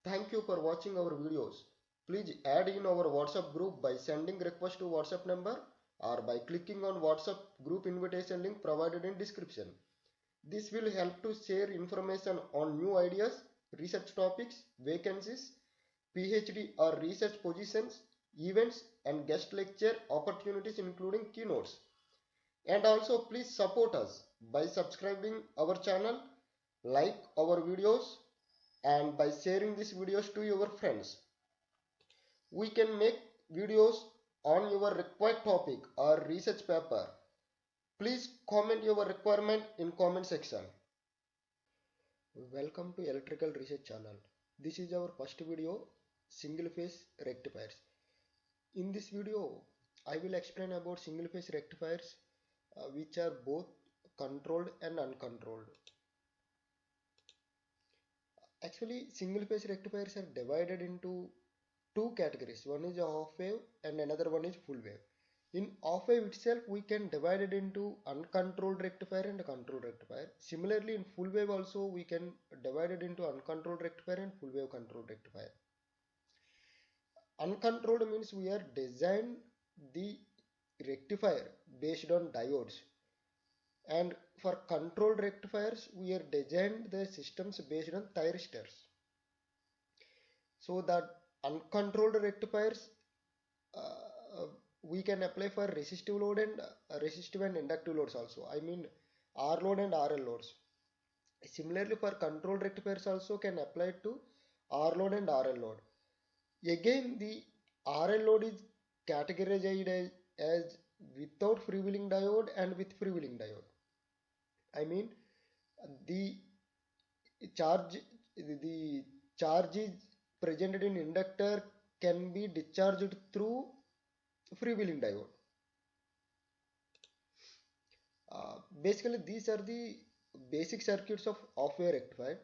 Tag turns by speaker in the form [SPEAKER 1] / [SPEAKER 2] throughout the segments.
[SPEAKER 1] Thank you for watching our videos. Please add in our WhatsApp group by sending request to WhatsApp number or by clicking on WhatsApp group invitation link provided in description. This will help to share information on new ideas, research topics, vacancies, PhD or research positions, events and guest lecture opportunities including keynotes. And also please support us by subscribing our channel, like our videos and by sharing these videos to your friends. We can make videos on your required topic or research paper. Please comment your requirement in comment section. Welcome to Electrical Research channel. This is our first video, single phase rectifiers. In this video, I will explain about single phase rectifiers which are both controlled and uncontrolled. Actually, single phase rectifiers are divided into two categories. One is a half wave and another one is full wave. In half wave itself, we can divide it into uncontrolled rectifier and controlled rectifier. Similarly, in full wave also, we can divide it into uncontrolled rectifier and full wave controlled rectifier. Uncontrolled means we are designed the rectifier based on diodes, and for controlled rectifiers we are designed the systems based on thyristors. So that uncontrolled rectifiers uh, we can apply for resistive load and resistive and inductive loads also. I mean R load and RL loads. Similarly, for controlled rectifiers also can apply to R load and RL load. Again, the RL load is categorized as without freewheeling diode and with freewheeling diode. I mean the charge the charge is presented in inductor can be discharged through freewheeling diode. Basically, these are the basic circuits of off-wave rectifier.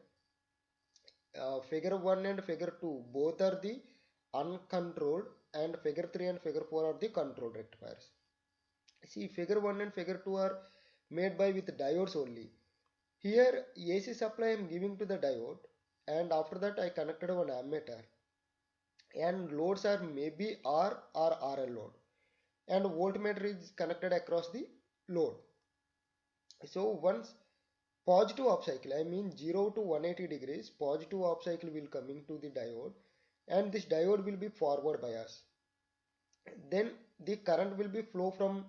[SPEAKER 1] Figure 1 and figure 2 both are the uncontrolled, and figure 3 and figure 4 are the controlled rectifiers. See, figure 1 and figure 2 are made by with diodes only. Here AC supply I am giving to the diode, and after that I connected one ammeter, and loads are maybe R or RL load, and voltmeter is connected across the load. So once positive half cycle, I mean 0 to 180 degrees, positive half cycle will coming to the diode, and this diode will be forward bias. Then the current will be flow from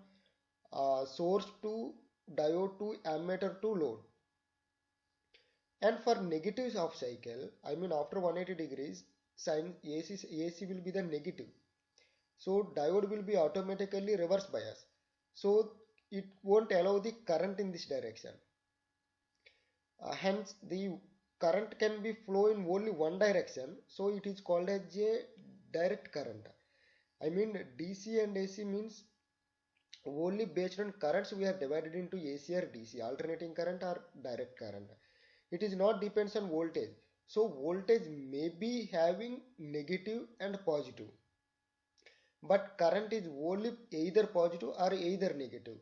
[SPEAKER 1] source to diode to ammeter to load. And for negative half cycle, I mean after 180 degrees, sin AC will be the negative. So diode will be automatically reverse bias. So it won't allow the current in this direction. Hence the current can be flow in only one direction. So it is called as a direct current. I mean DC and AC means only based on currents we are divided into AC or DC, alternating current or direct current. It is not depends on voltage. So voltage may be having negative and positive, but current is only either positive or either negative.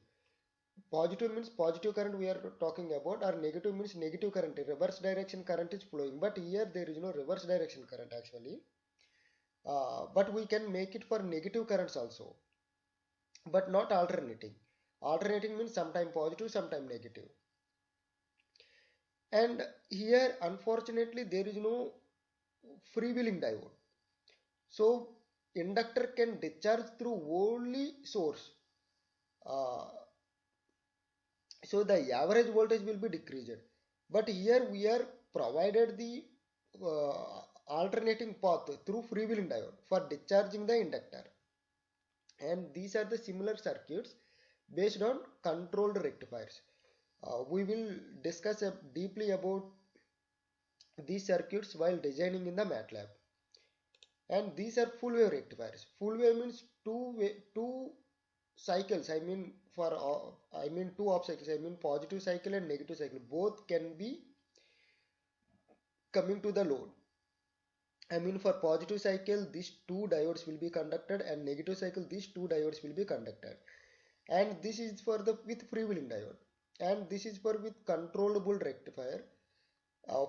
[SPEAKER 1] Positive means positive current we are talking about, or negative means negative current, reverse direction current is flowing. But here there is no reverse direction current actually, but we can make it for negative currents also, but not alternating. Alternating means sometime positive, sometime negative. And here unfortunately there is no freewheeling diode. So inductor can discharge through only source. Uh, so the average voltage will be decreased. But here we are provided the alternating path through freewheeling diode for discharging the inductor. And these are the similar circuits based on controlled rectifiers. We will discuss deeply about these circuits while designing in the MATLAB. And these are full wave rectifiers. Full wave means two cycles. I mean for I mean two half cycles. I mean positive cycle and negative cycle. Both can be coming to the load. I mean for positive cycle these two diodes will be conducted, and negative cycle these two diodes will be conducted. And this is for the with freewheeling diode, and this is for with controllable rectifier.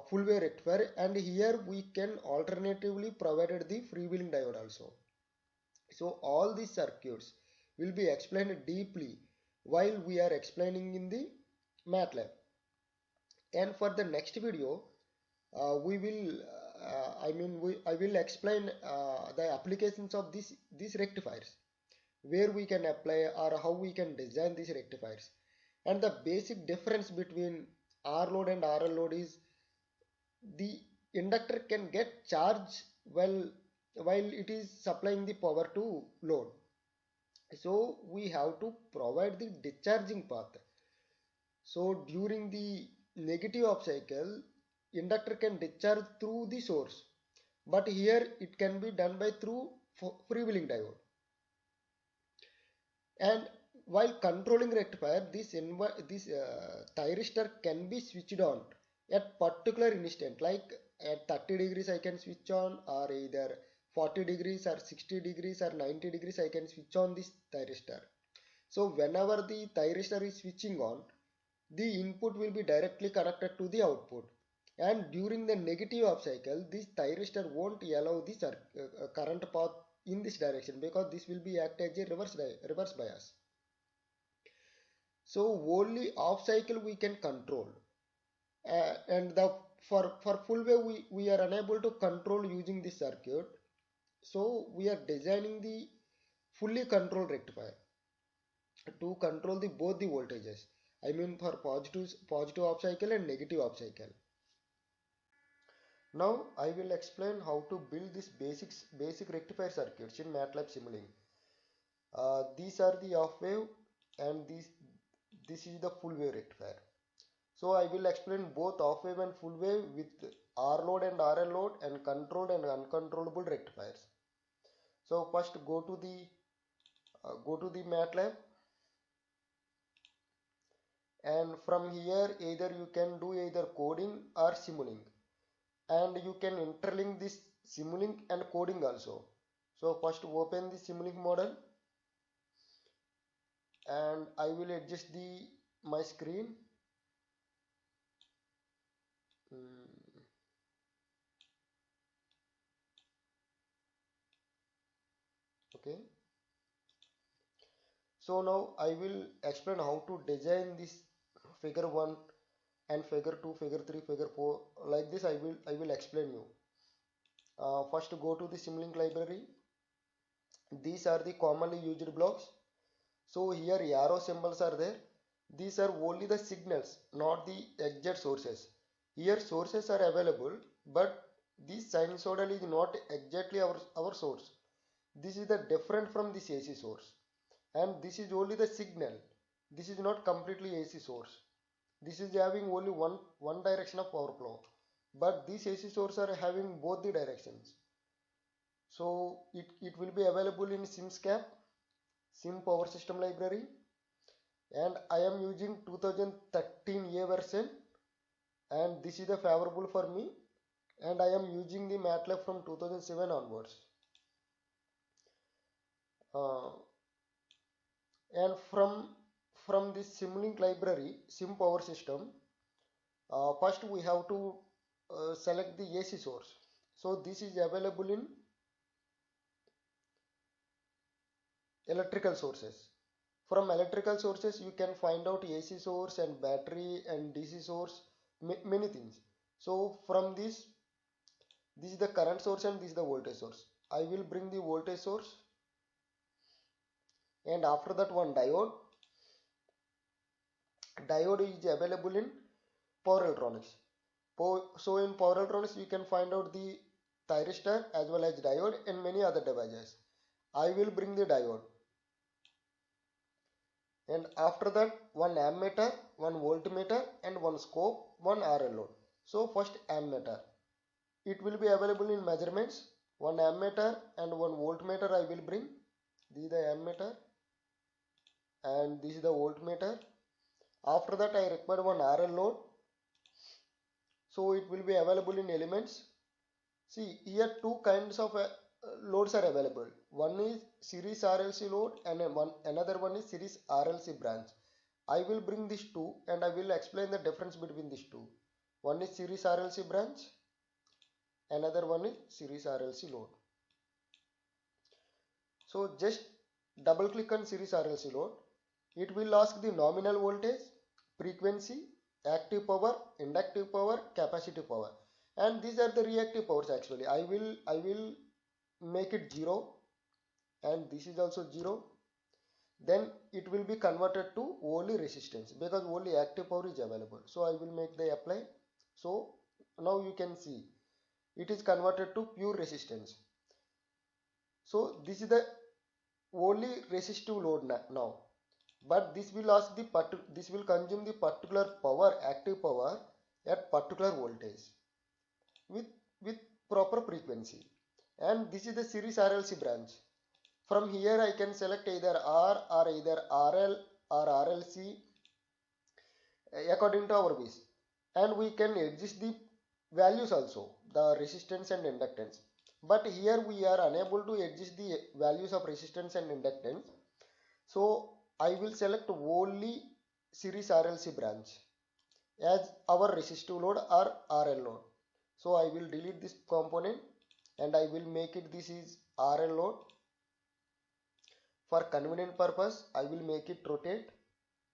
[SPEAKER 1] full wave rectifier, and here we can alternatively provided the freewheeling diode also. So all these circuits will be explained deeply while we are explaining in the MATLAB. And for the next video, we will I will explain the applications of these rectifiers, where we can apply or how we can design these rectifiers. And the basic difference between R load and RL load is the inductor can get charge while it is supplying the power to load. So we have to provide the discharging path. So during the negative off cycle, inductor can discharge through the source, but here it can be done by through freewheeling diode. And while controlling rectifier, this thyristor can be switched on at particular instant, like at 30 degrees I can switch on, or either 40 degrees or 60 degrees or 90 degrees I can switch on this thyristor. So whenever the thyristor is switching on, the input will be directly connected to the output, and during the negative off cycle this thyristor won't allow the current path in this direction, because this will be act as a reverse bias. So only off cycle we can control, and the for full wave we are unable to control using this circuit. So we are designing the fully controlled rectifier to control the both the voltages, I mean for positive off cycle and negative off cycle. Now I will explain how to build this basic rectifier circuits in MATLAB Simulink. These are the off wave, and this is the full wave rectifier. So I will explain both off wave and full wave with R load and RL load, and controlled and uncontrollable rectifiers. So first go to the MATLAB, and from here either you can do either coding or Simulink, and you can interlink this Simulink and coding also. So first open the Simulink model, and I will adjust my screen. Okay. So now I will explain how to design this figure 1 and figure 2, figure 3, figure 4. Like this I will explain you. First go to the Simulink library. These are the commonly used blocks. So here arrow symbols are there. These are only the signals, not the exact sources. Here sources are available, but this sinusoidal is not exactly our source. This is the different from this AC source, and this is only the signal. This is not completely AC source. This is having only one direction of power flow, but these AC sources are having both the directions. So it will be available in SimScap, Sim Power System Library, and I am using 2013A version, and this is the favorable for me, and I am using the MATLAB from 2007 onwards. And from this Simulink library, Sim Power System, first we have to select the AC source. So this is available in electrical sources. From electrical sources you can find out AC source and battery and DC source, many things. So from this is the current source and this is the voltage source. I will bring the voltage source, and after that one diode is available in power electronics. So in power electronics you can find out the thyristor as well as diode and many other devices. I will bring the diode, and after that one ammeter, one voltmeter, and one scope, one RL load. So first ammeter, it will be available in measurements. One ammeter and one voltmeter I will bring. This is the ammeter and this is the voltmeter. After that I require one RL load, so it will be available in elements. See, here two kinds of loads are available. One is series RLC load, and another one is series RLC branch. I will bring these two and I will explain the difference between these two. One is series RLC branch, another one is series RLC load. So just double click on series RLC load. It will ask the nominal voltage, frequency, active power, inductive power, capacitive power, and these are the reactive powers. Actually I will make it 0, and this is also 0. Then it will be converted to only resistance because only active power is available. So I will make the apply. So now you can see it is converted to pure resistance. So this is the only resistive load now, but this will ask the this will consume the particular power, active power, at particular voltage with with proper frequency, and this is the series RLC branch. From here I can select either R or either RL or RLC according to our wish, and we can adjust the values also, the resistance and inductance. But here we are unable to adjust the values of resistance and inductance, so I will select only series RLC branch as our resistive load or RL load. So I will delete this component and I will make it this is RL load. For convenient purpose I will make it rotate,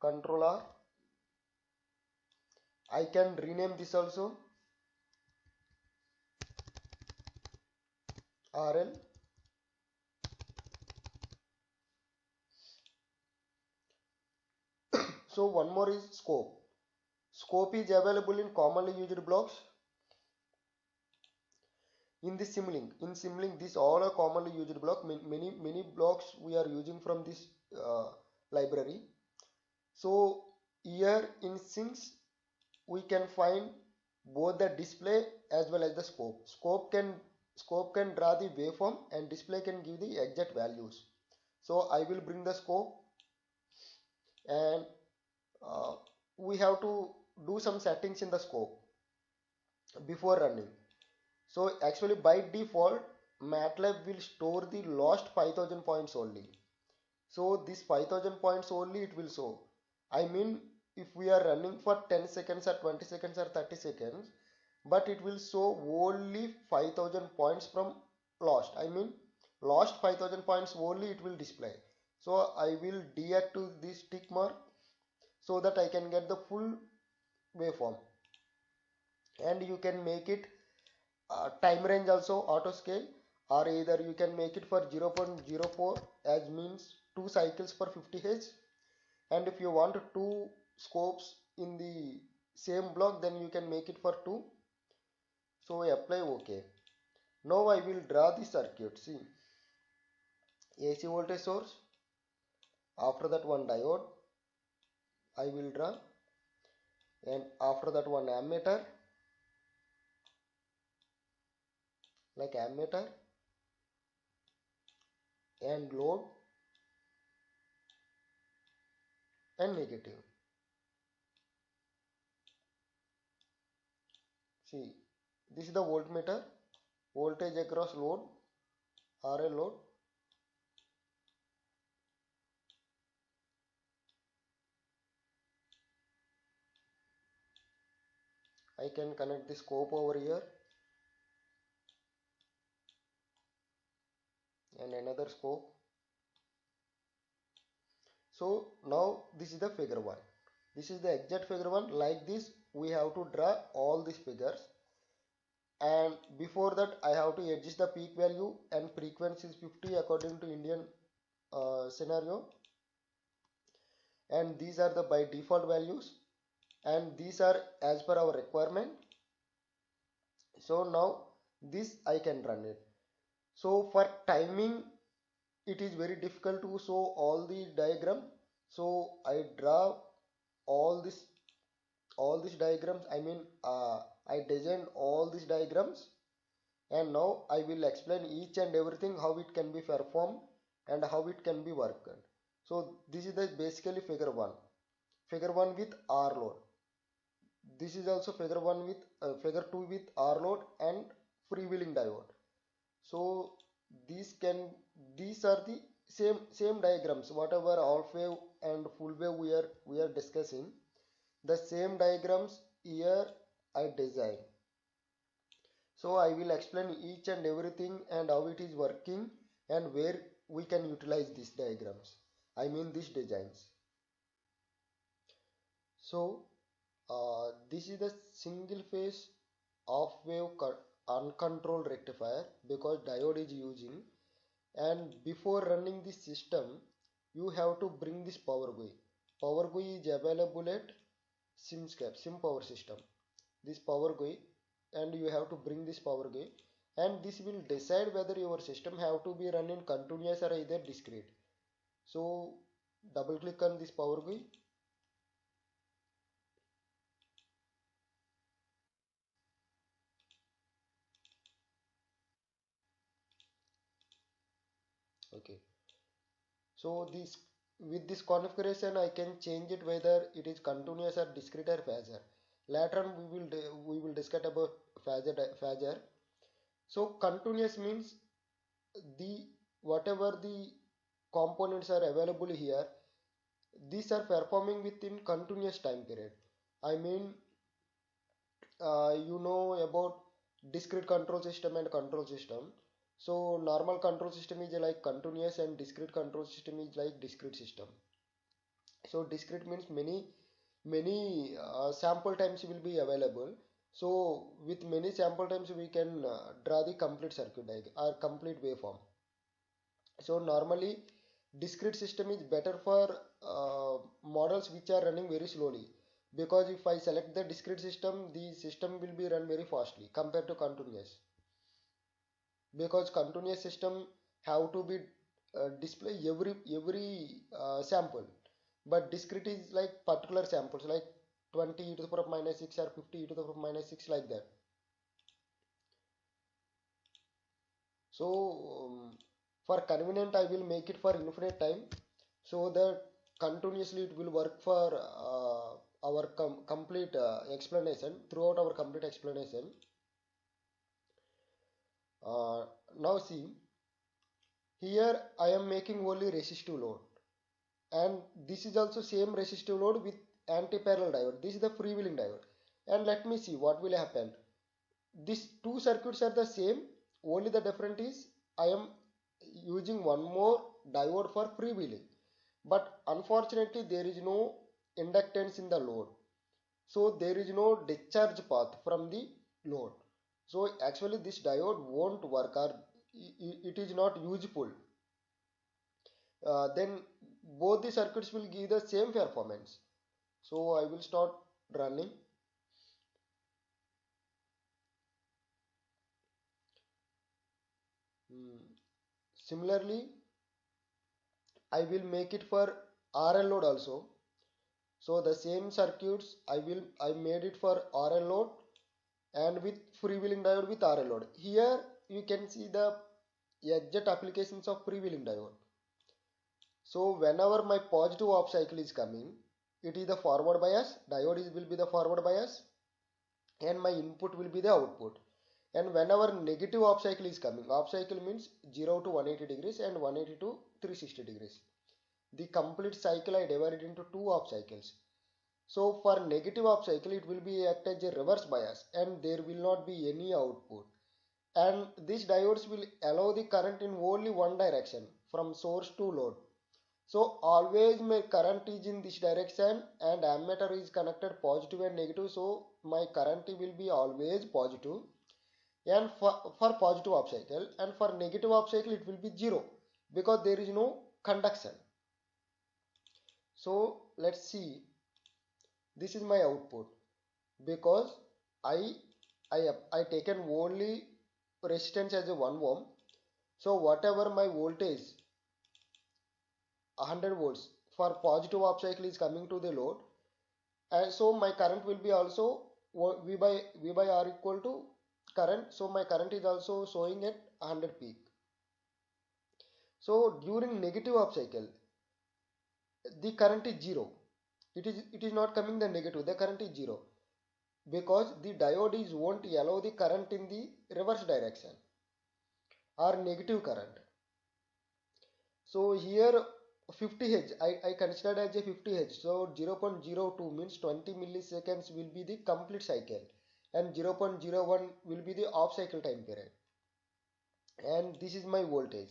[SPEAKER 1] Control R. I can rename this also RL. So one more is scope. Scope is available in commonly used blocks. In this Simulink, these all are commonly used block. Many blocks we are using from this library. So here in sinks we can find both the display as well as the scope. Scope can draw the waveform and display can give the exact values. So I will bring the scope, and we have to do some settings in the scope before running. So actually by default MATLAB will store the last 5000 points only. So this 5000 points only it will show. I mean if we are running for 10 seconds or 20 seconds or 30 seconds, but it will show only 5000 points from lost. I mean lost 5000 points only it will display. So I will deactivate this tick mark so that I can get the full waveform, and you can make it time range also auto scale, or either you can make it for 0.04 as means 2 cycles per 50 Hz, and if you want 2 scopes in the same block then you can make it for 2. So I apply OK. Now I will draw the circuit. See, AC voltage source, after that one diode I will draw, and after that one ammeter, like ammeter, and load and negative. See, this is the voltmeter, voltage across load, RL load. I can connect the scope over here and another scope. So now this is the figure 1. This is the exact figure 1. Like this we have to draw all these figures, and before that I have to adjust the peak value, and frequency is 50 according to Indian scenario, and these are the by default values, and these are as per our requirement. So now this I can run it. So for timing it is very difficult to show all the diagram, so I draw all these diagrams. I mean I designed all these diagrams, and now I will explain each and everything, how it can be performed and how it can be worked. So this is the basically figure 1 with R load. This is also figure 1 with figure 2 with R load and freewheeling diode. So these are the same diagrams, whatever half wave and full wave we are discussing, the same diagrams here I design. So I will explain each and everything and how it is working and where we can utilize these diagrams. I mean these designs. So this is the single phase off wave uncontrolled rectifier because diode is using, and before running this system you have to bring this power GUI. Power GUI is available at SimScape, Sim Power System. This power GUI, and you have to bring this power GUI, and this will decide whether your system have to be run in continuous or either discrete. So double click on this power GUI. Okay, so this, with this configuration I can change it whether it is continuous or discrete or phasor. Later on we will discuss about phasor. So continuous means the whatever the components are available here, these are performing within continuous time period. I mean, you know about discrete control system and control system. So normal control system is like continuous and discrete control system is like discrete system. So discrete means many sample times will be available. So with many sample times we can draw the complete circuit diagram or complete waveform. So normally discrete system is better for models which are running very slowly, because if I select the discrete system, the system will be run very fastly compared to continuous, because continuous system have to be display every sample, but discrete is like particular samples like 20 e to the power of minus 6 or 50 e to the power of minus 6 like that. So for convenient I will make it for infinite time, so that continuously it will work for our complete explanation, throughout our complete explanation. Now see, here I am making only resistive load, and this is also same resistive load with anti-parallel diode. This is the freewheeling diode, and let me see what will happen. These two circuits are the same, only the difference is I am using one more diode for freewheeling, but unfortunately there is no inductance in the load, so there is no discharge path from the load. So actually this diode won't work, or it is not useful. Then both the circuits will give the same performance. So I will start running. Similarly I will make it for RL load also. So the same circuits I made it for RL load and with freewheeling diode with RL load. Here you can see the exact applications of freewheeling diode. So whenever my positive off cycle is coming, it is the forward bias. Diode will be the forward bias, and my input will be the output. And whenever negative off cycle is coming, off cycle means 0 to 180 degrees and 180 to 360 degrees. The complete cycle I divided into two off cycles. So for negative off cycle it will be act as a reverse bias and there will not be any output. And these diodes will allow the current in only one direction from source to load. So always my current is in this direction and ammeter is connected positive and negative, so my current will be always positive, and for positive off cycle, and for negative off cycle it will be 0 because there is no conduction. So let's see, this is my output because I I taken only resistance as a 1 ohm. So whatever my voltage 100 volts for positive off cycle is coming to the load, and so my current will be also V by R equal to current, so my current is also showing at 100 peak. So during negative off cycle the current is 0, it is not coming the negative, the current is 0 because the diode is won't allow the current in the reverse direction or negative current. So here 50 Hz I considered as a 50 Hz. So 0.02 means 20 milliseconds will be the complete cycle. and 0.01 will be the off cycle time period, and this is my voltage.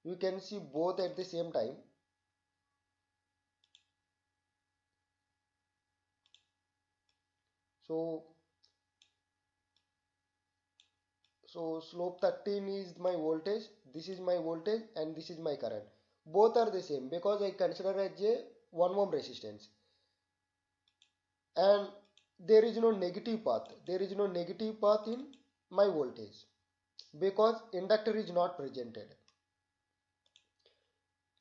[SPEAKER 1] You can see both at the same time. So slope 13 is my voltage, this is my voltage, and this is my current. Both are the same because I consider as a 1 ohm resistance, and there is no negative path. There is no negative path in my voltage because inductor is not presented.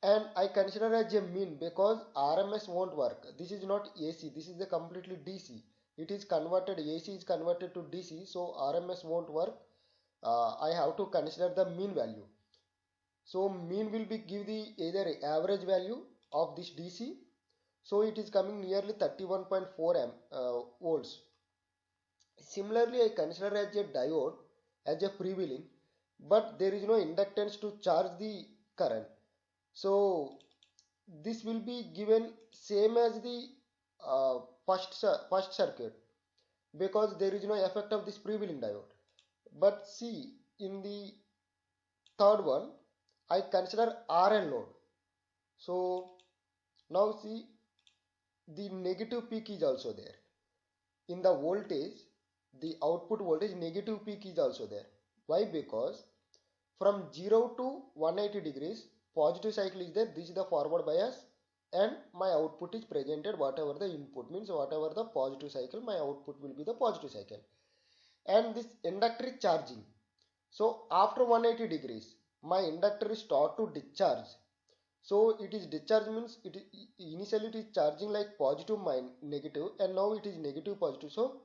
[SPEAKER 1] And I consider as a mean because RMS won't work. This is not AC, this is a completely DC. It is converted, AC is converted to DC, so RMS won't work. I have to consider the mean value. So mean will be give the either average value of this DC. So it is coming nearly 31.4 volts. Similarly, I consider as a diode as a freewheeling, but there is no inductance to charge the current. So this will be given same as the first circuit because there is no effect of this freewheeling diode. But see, in the third one, I consider RL load. So now see, the negative peak is also there. In the voltage, the output voltage negative peak is also there. Why? Because from 0 to 180 degrees, positive cycle is there. This is the forward bias, and my output is presented whatever the input means, whatever the positive cycle, my output will be the positive cycle. And this inductor is charging. So after 180 degrees, my inductor is start to discharge. So it is discharge means it is, initially it is charging like positive minus negative, and now it is negative positive. So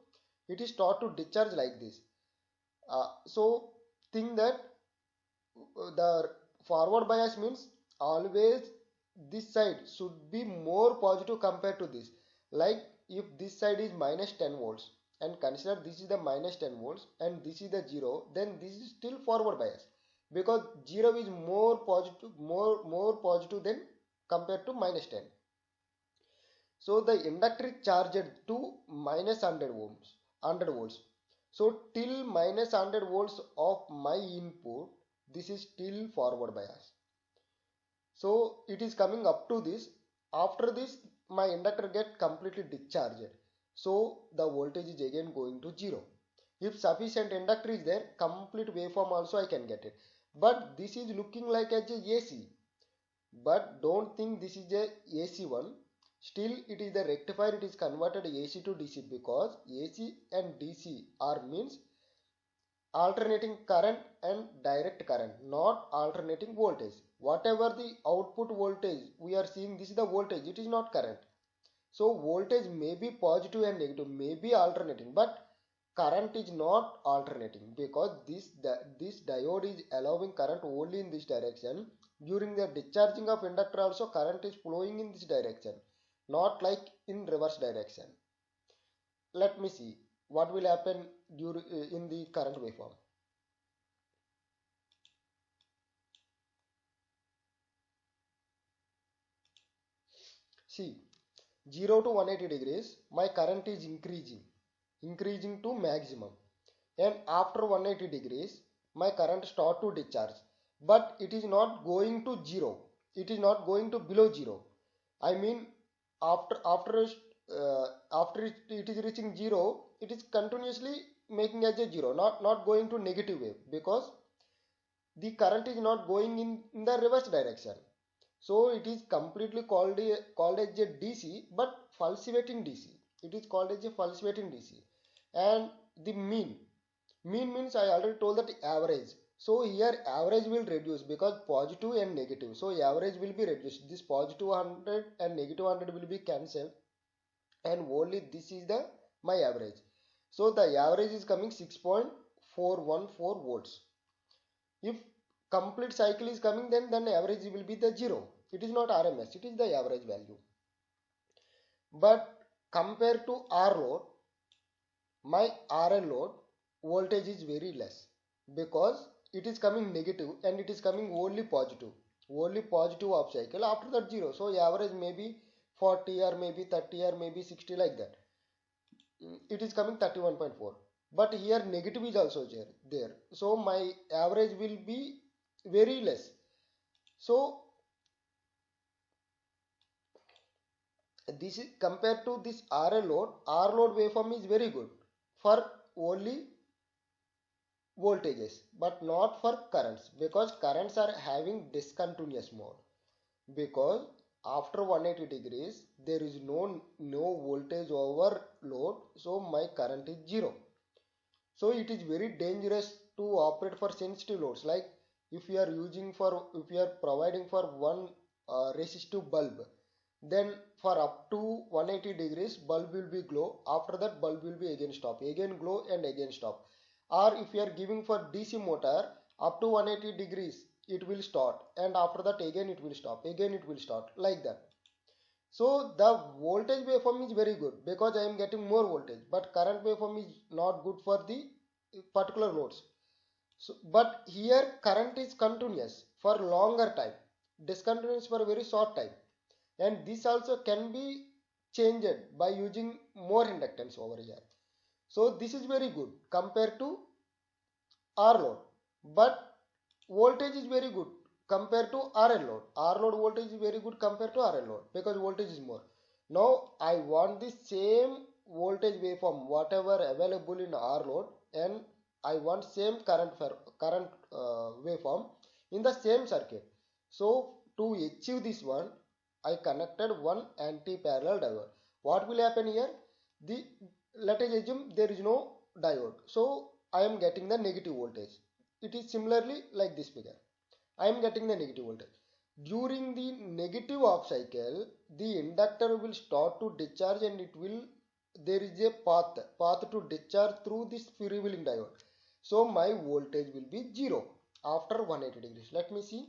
[SPEAKER 1] it is start to discharge like this. So think that the forward bias means always this side should be more positive compared to this. Like if this side is minus 10 volts and consider this is the minus 10 volts and this is the 0, then this is still forward bias because 0 is more positive, more positive than compared to minus 10. So the inductor is charged to minus 100 volts. So till minus 100 volts of my input, this is still forward bias. So it is coming up to this. After this, my inductor get completely discharged. So the voltage is again going to 0. If sufficient inductor is there, complete waveform also I can get it. But this is looking like as a AC. But don't think this is a AC one. Still it is the rectifier, it is converted AC to DC because AC and DC are means alternating current and direct current, not alternating voltage. Whatever the output voltage we are seeing, this is the voltage, it is not current. So voltage may be positive and negative, may be alternating, but current is not alternating because this diode is allowing current only in this direction. During the discharging of inductor also current is flowing in this direction, not like in reverse direction. Let me see what will happen during in the current waveform. See, 0 to 180 degrees, my current is increasing to maximum, and after 180 degrees my current start to discharge, but it is not going to 0, it is not going to below 0. I mean after it is reaching 0, it is continuously making as a 0, not going to negative wave because the current is not going in the reverse direction. So it is completely called as a DC, but falsificating DC. It is called as a falsificating DC. And the mean means I already told that average. So here average will reduce because positive and negative. So average will be reduced. This positive 100 and negative 100 will be cancelled, and only this is the my average. So the average is coming 6.414 volts. If complete cycle is coming, then average will be the 0. It is not RMS, it is the average value. But compared to R load, my RL load voltage is very less because it is coming negative and it is coming only positive off cycle, after that 0. So average may be 40 or maybe 30 or maybe 60, like that. It is coming 31.4. but here negative is also there. So my average will be very less. So this is compared to this RL load. R load waveform is very good for only voltages, but not for currents, because currents are having discontinuous mode, because after 180 degrees there is no voltage overload, so my current is zero. So it is very dangerous to operate for sensitive loads, like if you are providing for one resistive bulb, then for up to 180 degrees bulb will be glow, after that bulb will be again stop, again glow and again stop. Or if you are giving for DC motor, up to 180 degrees it will start, and after that again it will stop, again it will start, like that. So the voltage waveform is very good because I am getting more voltage, but current waveform is not good for the particular loads. So, but here current is continuous for longer time, discontinuous for a very short time, and this also can be changed by using more inductance over here. So this is very good compared to R load, but voltage is very good compared to RL load. R load voltage is very good compared to RL load because voltage is more. Now I want the same voltage waveform whatever available in R load, and I want same current waveform in the same circuit. So to achieve this one, I connected one anti-parallel diode. What will happen here? The Let us assume there is no diode. So I am getting the negative voltage. It is similarly like this figure. I am getting the negative voltage. During the negative half cycle, the inductor will start to discharge, and there is a path to discharge through this freewheeling diode. So my voltage will be 0 after 180 degrees. Let me see.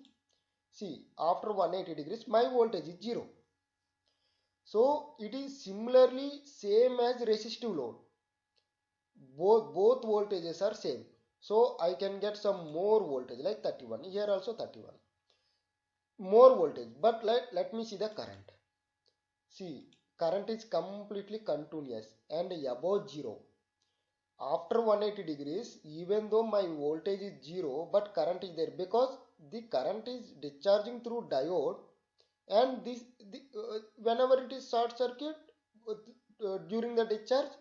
[SPEAKER 1] See, after 180 degrees, my voltage is 0. So it is similarly same as resistive load. Both voltages are same. So I can get some more voltage like 31. Here also 31. More voltage. But let me see the current. See, current is completely continuous and above 0. After 180 degrees, even though my voltage is 0, but current is there because the current is discharging through diode, and whenever it is short circuit during the discharge,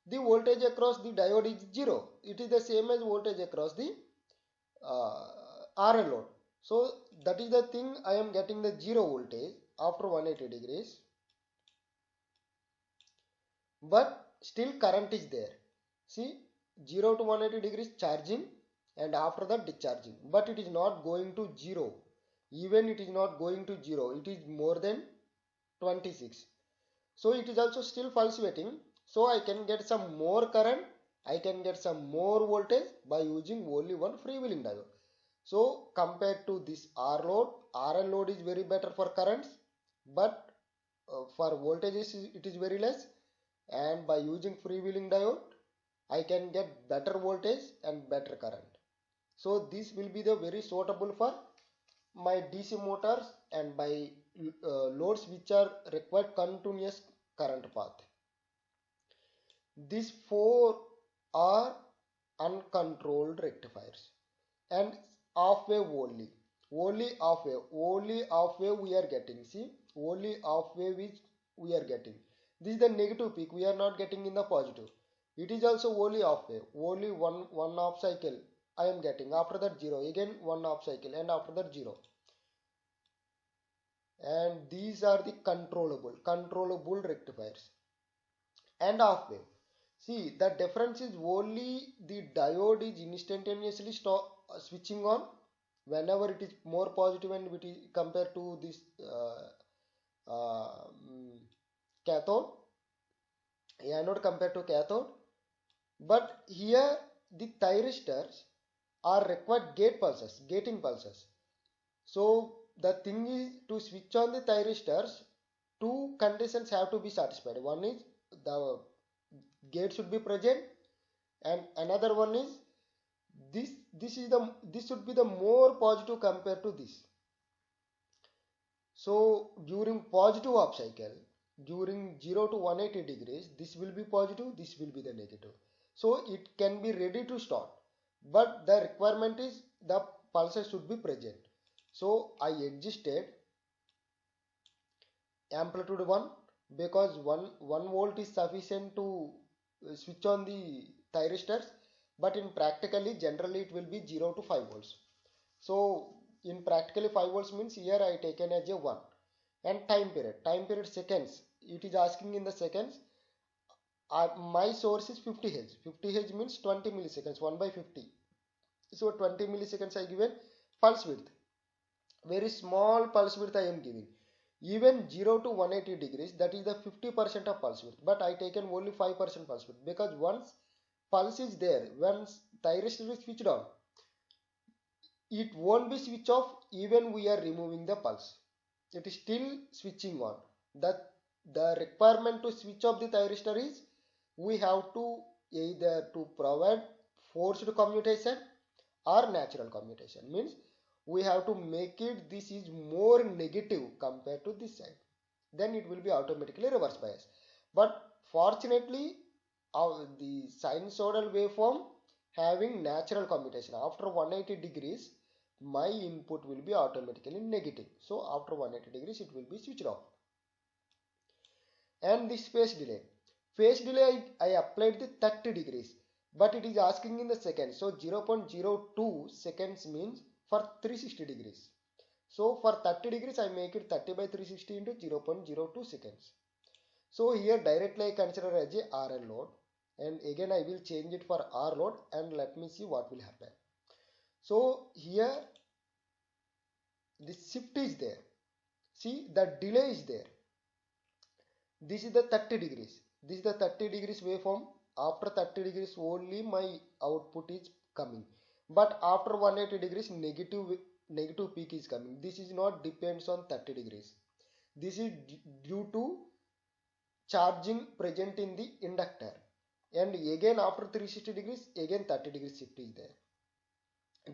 [SPEAKER 1] the voltage across the diode is 0. It is the same as voltage across the RL load. So that is the thing, I am getting the 0 voltage after 180 degrees, but still current is there. See, 0 to 180 degrees charging, and after that discharging, but it is not going to 0. Even it is not going to 0, it is more than 26. So it is also still fluctuating. So I can get some more current, I can get some more voltage by using only one freewheeling diode. So compared to this R load, RL load is very better for currents, but for voltages it is very less, and by using freewheeling diode I can get better voltage and better current. So this will be the very suitable for my DC motors and my loads which are required continuous current path. These four are uncontrolled rectifiers and half wave only half wave we are getting. See, only half wave which we are getting. This is the negative peak, we are not getting in the positive. It is also only half wave, only one half cycle I am getting, after that 0, again one half cycle, and after that 0. And these are the controllable rectifiers. And half wave, see the difference is only the diode is instantaneously switching on whenever it is more positive, and it is compared to this cathode, anode compared to cathode. But here the thyristors are required gating pulses. So the thing is, to switch on the thyristors, two conditions have to be satisfied. One is the gate should be present, and another one is this should be the more positive compared to this. So during positive half cycle, during 0 to 180 degrees, this will be positive, this will be the negative. so it can be ready to start, but the requirement is the pulses should be present. So I adjusted amplitude 1 because 1 volt is sufficient to switch on the thyristors, but in practically generally it will be 0 to 5 volts. So in practically 5 volts means here I taken as a 1. And time period seconds, it is asking in the seconds. My source is 50 Hz. 50 Hz means 20 milliseconds, 1 by 50. So 20 milliseconds I given pulse width. Very small pulse width I am giving. Even 0 to 180 degrees, that is the 50% of pulse width. But I taken only 5% pulse width because once pulse is there, once thyristor is switched on, it won't be switched off even we are removing the pulse. It is still switching on. The requirement to switch off the thyristor is we have to either to provide forced commutation or natural commutation. Means we have to make it this is more negative compared to this side, then it will be automatically reverse bias. But fortunately the sinusoidal waveform having natural commutation, after 180 degrees my input will be automatically negative, so after 180 degrees it will be switched off. And this phase delay I applied the 30 degrees, but it is asking in the seconds, so 0.02 seconds means for 360 degrees. So for 30 degrees I make it 30 by 360 into 0.02 seconds. So here directly I consider as a RL load, and again I will change it for R load and let me see what will happen. So here the shift is there, see the delay is there. This is the 30 degrees, this is the 30 degrees waveform. After 30 degrees only my output is coming, but after 180 degrees negative peak is coming. This is not depends on 30 degrees, this is due to charging present in the inductor. And again after 360 degrees again 30 degrees shift is there.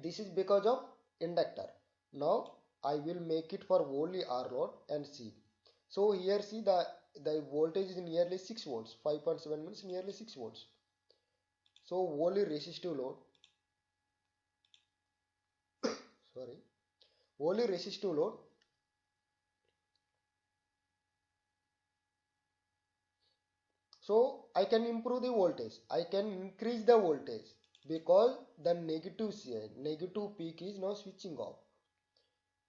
[SPEAKER 1] This is because of inductor. Now I will make it for only R load and see. So here see the voltage is nearly 6 volts, 5.7 means nearly 6 volts. So only resistive load, sorry, only resistive load. So I can improve the voltage, I can increase the voltage because the negative side, negative peak is now switching off,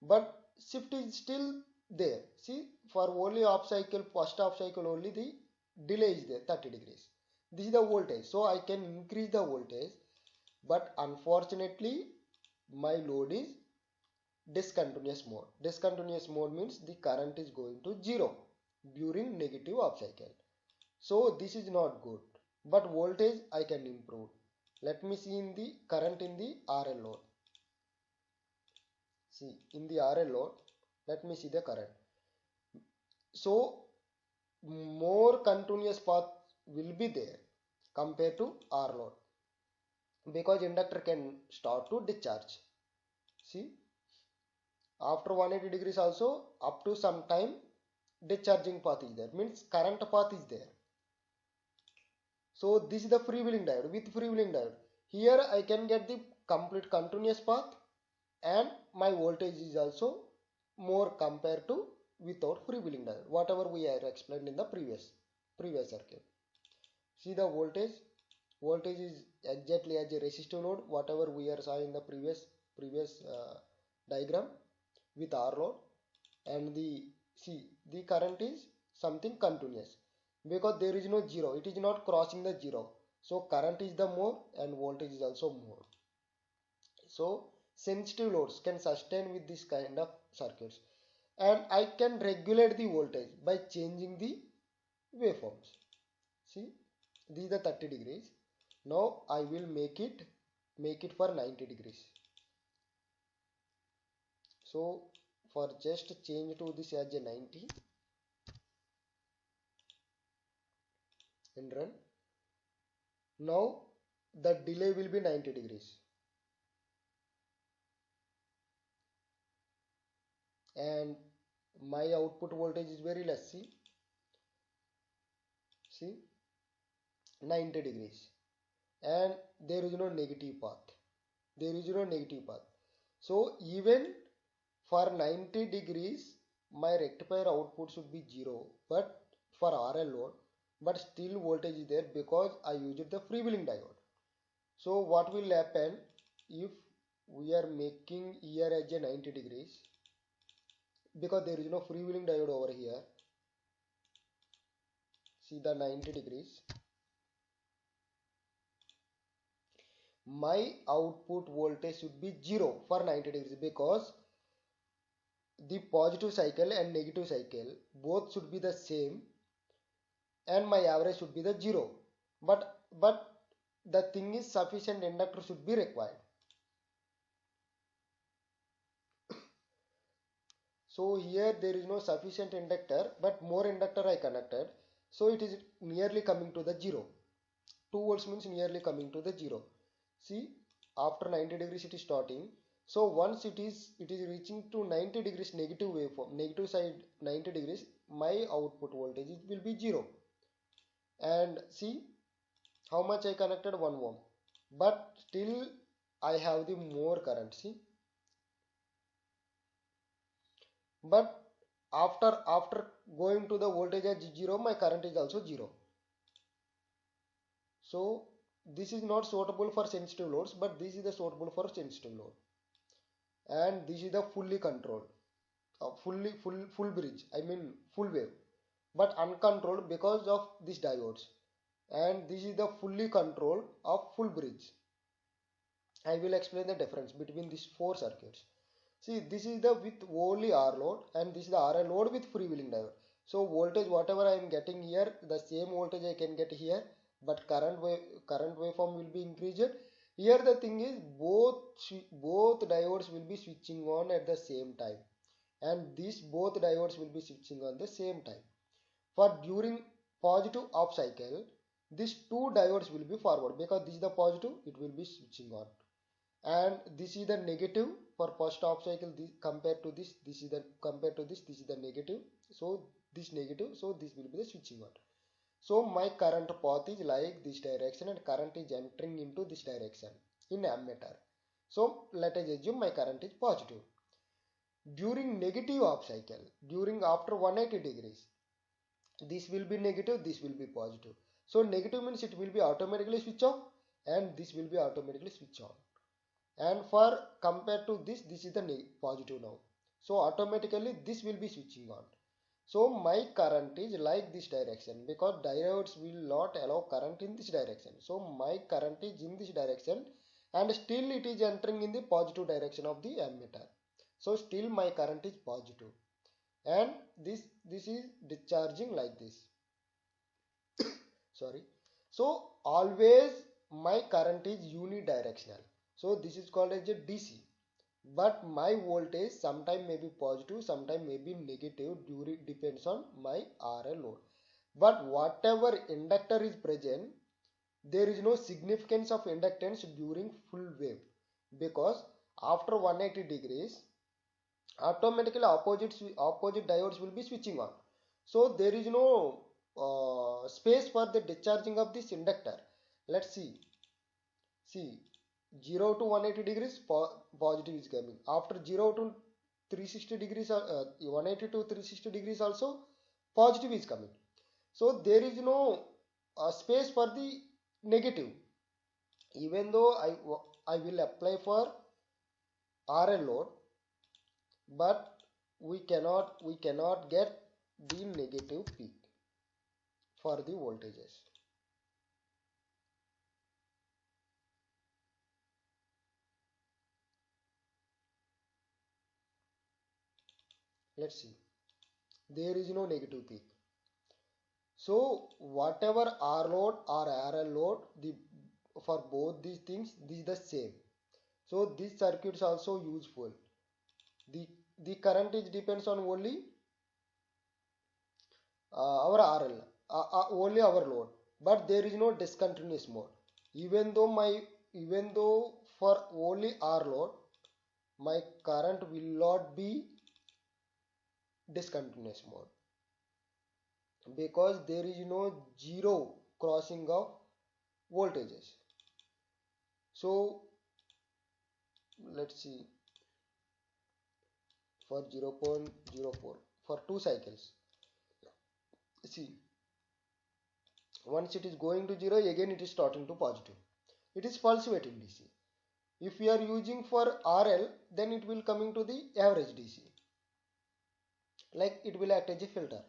[SPEAKER 1] but shift is still there. See for only off cycle, first off cycle only the delay is there 30 degrees. This is the voltage, so I can increase the voltage, but unfortunately my load is discontinuous mode. Discontinuous mode means the current is going to 0 during negative off cycle. So this is not good, but voltage I can improve. Let me see in the current in the RL load. See in the RL load, let me see the current. So more continuous path will be there compared to R load because inductor can start to discharge. See after 180 degrees also up to some time discharging path is there, means current path is there. So this is the freewheeling diode. With freewheeling diode here I can get the complete continuous path and my voltage is also more compared to without freewheeling diode, whatever we have explained in the previous circuit. See the voltage is exactly as a resistive load, whatever we are saw in the previous diagram with R load. And the current is something continuous because there is no zero, it is not crossing the zero, so current is the more and voltage is also more. So sensitive loads can sustain with this kind of circuits, and I can regulate the voltage by changing the waveforms. See these are 30 degrees. Now I will make it for 90 degrees. So for just change to this as a 90 and run. Now the delay will be 90 degrees and my output voltage is very less. See 90 degrees. and there is no negative path. There is no negative path. So even for 90 degrees, my rectifier output should be 0, but for RL load, but still voltage is there because I used the freewheeling diode. So what will happen if we are making here as a 90 degrees, because there is no freewheeling diode over here. See the 90 degrees. My output voltage should be 0 for 90 degrees because the positive cycle and negative cycle both should be the same, and my average should be the 0. But the thing is, sufficient inductor should be required. So here there is no sufficient inductor, but more inductor I connected, so it is nearly coming to the 0. 2 volts means nearly coming to the 0. See, after 90 degrees it is starting. So once it is reaching to 90 degrees negative waveform, negative side 90 degrees, my output voltage will be 0. And see how much I connected, 1 ohm, but still I have the more current. See, but after going to the voltage at 0, my current is also 0. So this is not suitable for sensitive loads, but this is the suitable for sensitive load, and this is the fully controlled, full bridge, I mean full wave, but uncontrolled because of these diodes. And this is the fully controlled of full bridge. I will explain the difference between these four circuits. See, this is the with only R load, and this is the RL load with freewheeling diode. So voltage whatever I am getting here, the same voltage I can get here, but current waveform will be increased. Here the thing is, both diodes will be switching on at the same time, and these both diodes will be switching on the same time. For during positive off cycle, these two diodes will be forward because this is the positive, it will be switching on, and this is the negative for first off cycle. This compared to this is the compared to this is the negative. So this negative, so this will be the switching on. So my current path is like this direction, and current is entering into this direction in ammeter. So let us assume my current is positive. During negative off cycle, during after 180 degrees, this will be negative, this will be positive. So negative means it will be automatically switch off, and this will be automatically switch on. And for compared to this is the positive now, so automatically this will be switching on. So my current is like this direction because diodes will not allow current in this direction. So my current is in this direction, and still it is entering in the positive direction of the ammeter. So still my current is positive, and this is discharging like this. Sorry. So always my current is unidirectional. So this is called as a DC. But my voltage sometime may be positive, sometime may be negative, during depends on my RL load. But whatever inductor is present, there is no significance of inductance during full wave, because after 180 degrees automatically opposite diodes will be switching on. So there is no space for the discharging of this inductor. Let's see 0 to 180 degrees positive is coming, after 0 to 360 degrees 180 to 360 degrees also positive is coming. So there is no space for the negative. Even though I will apply for RL load, but we cannot get the negative peak for the voltages. Let's see, there is no negative peak. So whatever R load or RL load, the for both these things this is the same. So this circuit is also useful. The current is depends on only our RL, only our load, but there is no discontinuous mode. Even though for only R load, my current will not be discontinuous mode because there is no zero crossing of voltages. So let's see, for 0.04 for 2 cycles. See, once it is going to 0, again it is starting to positive. It is pulse weighting DC. If we are using for RL, then it will coming to the average DC, like it will act as a filter.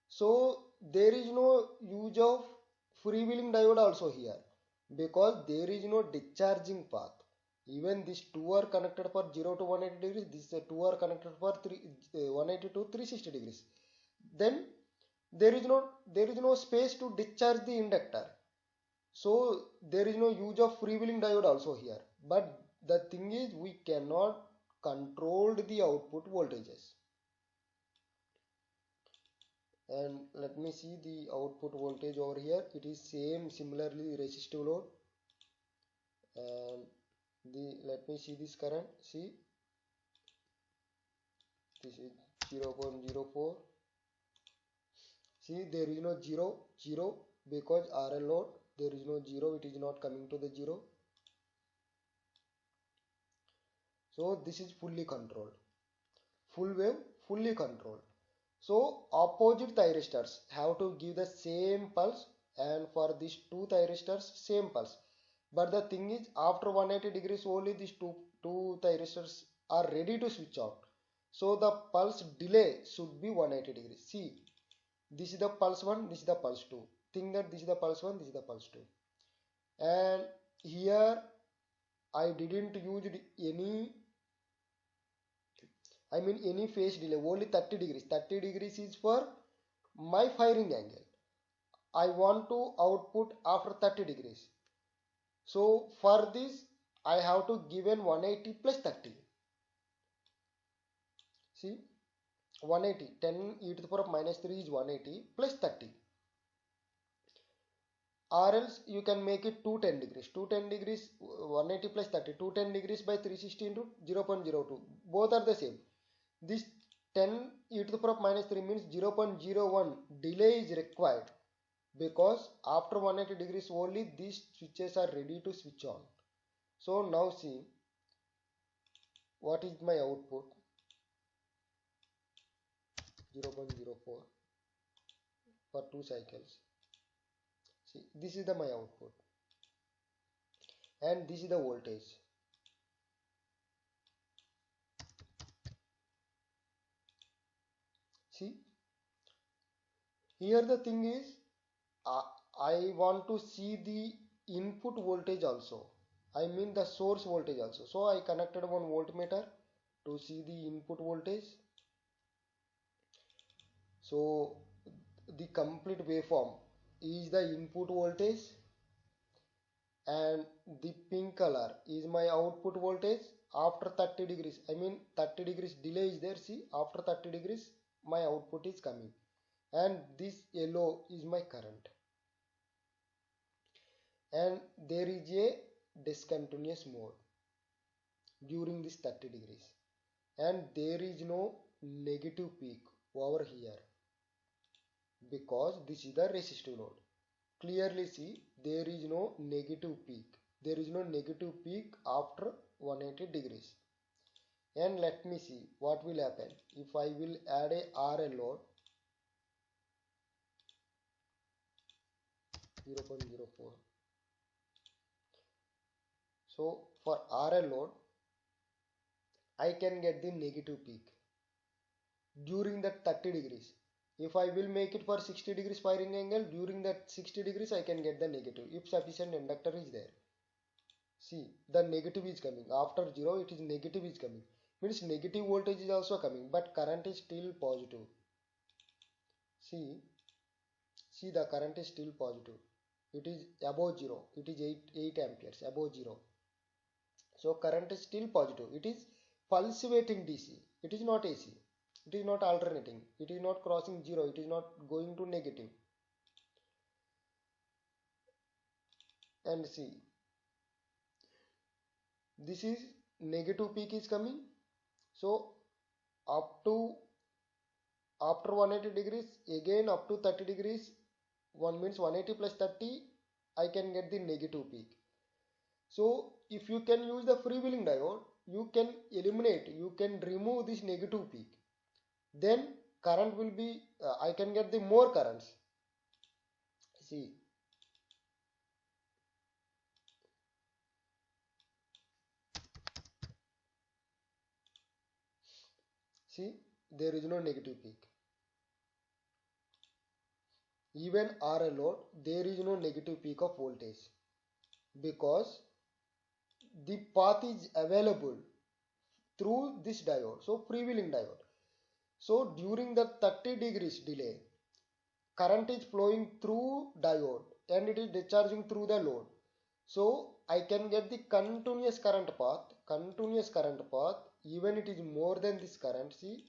[SPEAKER 1] So there is no use of freewheeling diode also here, because there is no discharging path. Even these two are connected for 0 to 180 degrees, these two are connected for 180 to 360 degrees. Then there is no space to discharge the inductor. So there is no use of freewheeling diode also here. But the thing is, we cannot control the output voltages. And let me see the output voltage over here. It is same, similarly resistive load. And let me see this current. See, this is 0.04. See, there is no 0 because RL load, there is no 0, it is not coming to the 0. So this is fully controlled, full wave, fully controlled. So opposite thyristors have to give the same pulse, and for these two thyristors same pulse. But the thing is, after 180 degrees only these two thyristors are ready to switch out. So the pulse delay should be 180 degrees. See, this is the pulse 1, this is the pulse 2. Think that this is the pulse 1, this is the pulse 2. And here I didn't use any phase delay, only 30 degrees. 30 degrees is for my firing angle. I want to output after 30 degrees. So for this I have to given 180 plus 30. See, 180, 10 e to the power of minus 3 is 180 plus 30. Or else you can make it 210 degrees. 210 degrees, 180 plus 30, 210 degrees by 360 into 0.02. Both are the same. This 10 e to the power of minus 3 means 0.01 delay is required, because after 180 degrees only these switches are ready to switch on. So now see, what is my output? 0.04 for 2 cycles. See, this is my output, and this is the voltage. See, here the thing is, I want to see the input voltage also, I mean the source voltage also. So I connected one voltmeter to see the input voltage. So the complete waveform is the input voltage, and the pink color is my output voltage after 30 degrees. I mean 30 degrees delay is there. See, after 30 degrees my output is coming, and this yellow is my current, and there is a discontinuous mode during this 30 degrees, and there is no negative peak over here, because this is the resistive load. Clearly see, there is no negative peak. There is no negative peak after 180 degrees. And let me see what will happen if I will add a RL load 0.04. So for RL load I can get the negative peak during that 30 degrees. If I will make it for 60 degrees firing angle, during that 60 degrees I can get the negative if sufficient inductor is there. See, the negative is coming after 0, it is negative is coming, means negative voltage is also coming, but current is still positive. See, the current is still positive, it is above 0, it is 8 amperes above 0. So current is still positive, it is pulsating DC, it is not AC, it is not alternating, it is not crossing 0, it is not going to negative. And see, this is negative peak is coming. So up to after 180 degrees, again up to 30 degrees, one means 180 plus 30, I can get the negative peak. So if you can use the freewheeling diode, you can eliminate, you can remove this negative peak, then current will be I can get the more currents. See, see, there is no negative peak. Even RL load, there is no negative peak of voltage because the path is available through this diode, so freewheeling diode. So during the 30 degrees delay, current is flowing through diode and it is discharging through the load. So I can get the continuous current path, even it is more than this current. See,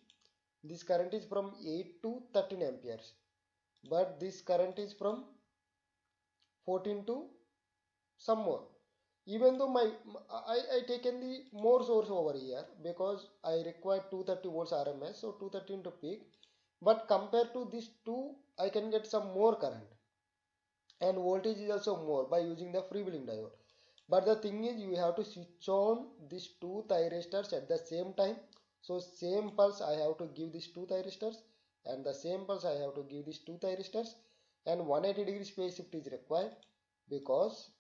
[SPEAKER 1] this current is from 8 to 13 amperes, but this current is from 14 to some more. Even though I taken the more source over here because I require 230 volts RMS, so 230 into peak. But compared to this two, I can get some more current, and voltage is also more by using the freewheeling diode. But the thing is, you have to switch on these two thyristors at the same time. So same pulse I have to give these two thyristors, and the same pulse I have to give these two thyristors, and 180 degree phase shift is required because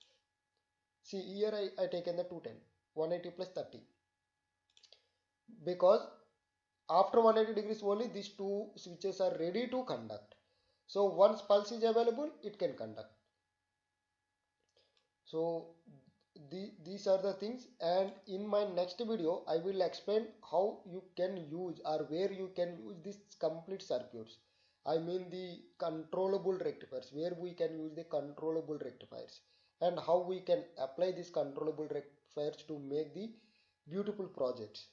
[SPEAKER 1] see here I taken the 210, 180 plus 30, because after 180 degrees only these two switches are ready to conduct. So once pulse is available, it can conduct. So these are the things, and in my next video I will explain how you can use or where you can use these complete circuits. I mean the controllable rectifiers, where we can use the controllable rectifiers, and how we can apply these controllable rectifiers to make the beautiful projects.